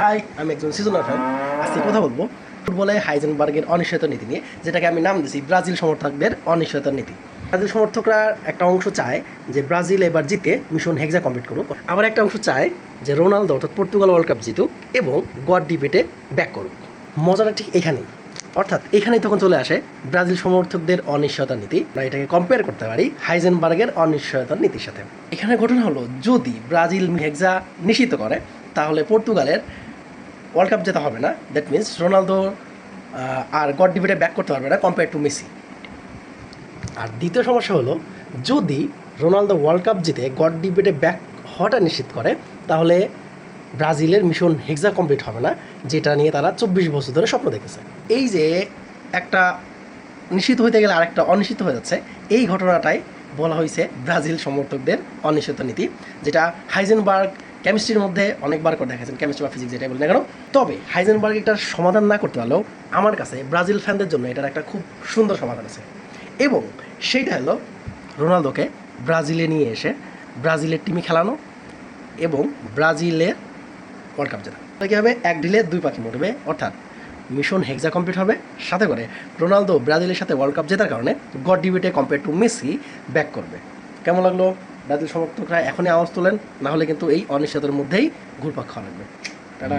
High, আমি একজন seasonal fan. আজকে কথা বলবো ফুটবলে হাইজেনবার্গের অনিশ্চয়তা নীতি নিয়ে, যেটাকে আমি নাম দিয়েছি ব্রাজিল সমর্থকদের অনিশ্চয়তার নীতি। ব্রাজিল সমর্থকরা একটা অংশ চায় যে ব্রাজিল এবার জিতে মিশন হেক্সা কমপ্লিট করুক, আবার একটা অংশ চায় যে রোনালদো অর্থাৎ পর্তুগাল ওয়ার্ল্ড কাপ জিতুক এবং গড ডিবেটে ব্যাক করুক। মজাটা ঠিক এখানেই, অর্থাৎ এখানেই তখন চলে আসে ব্রাজিল সমর্থকদের অনিশ্চয়তার নীতি। আমরা এটাকে কম্পেয়ার করতে পারি হাইজেনবার্গের অনিশ্চয়তার নীতির সাথে। এখানে ঘটনা হলো, যদি ব্রাজিল হেক্সা নিশ্চিত করে তাহলে পর্তুগালের ওয়ার্ল্ড কাপ জেতা হবে না। দ্যাট মিনস রোনালদো আর গড ডিবেটে ব্যাক করতে পারবে না কম্পেয়ার টু মেসি। আর দ্বিতীয় সমস্যা হলো, যদি রোনালদো ওয়ার্ল্ড কাপ জিতে গড ডিবেটে ব্যাক হওয়াটা নিশ্চিত করে তাহলে ব্রাজিলের মিশন হেক্সা কমপ্লিট হবে না, যেটা নিয়ে তারা 24 বছর ধরে স্বপ্ন দেখেছে। এই যে একটা নিশ্চিত হইতে গেলে আরেকটা অনিশ্চিত হয়ে যাচ্ছে, এই ঘটনাটাই বলা হয়েছে ব্রাজিল সমর্থকদের অনিশ্চিত নীতি, যেটা হাইজেনবার্গ কেমিস্ট্রির মধ্যে অনেকবার করে দেখাচ্ছেন, কেমিস্ট্রি বা ফিজিক্স যেটাই বলি না কেন। তবে হাইজেনবার্গ এটার সমাধান না করতে পারলেও আমার কাছে ব্রাজিল ফ্যানদের জন্য এটার একটা খুব সুন্দর সমাধান আছে, এবং সেইটা হলো রোনালদোকে ব্রাজিলে নিয়ে এসে ব্রাজিলের টিমে খেলানো এবং ব্রাজিলের ওয়ার্ল্ড কাপ জেতা। কী হবে, এক ঢিলে দুই পাখি মরবে, অর্থাৎ মিশন হেক্সা কমপ্লিট হবে, সাথে করে রোনালদো ব্রাজিলের সাথে ওয়ার্ল্ড কাপ জেতার কারণে গড ডিবেটে কম্পেয়ার টু মেসি ব্যাক করবে। কেমন লাগলো? ব্রাজিল সমর্থকরা এখনই আওয়াজ তোলেন, না হলে কিন্তু এই অনিশ্চয়তার মধ্যেই ঘুরপাক খাওয়া লাগবে। টাটা।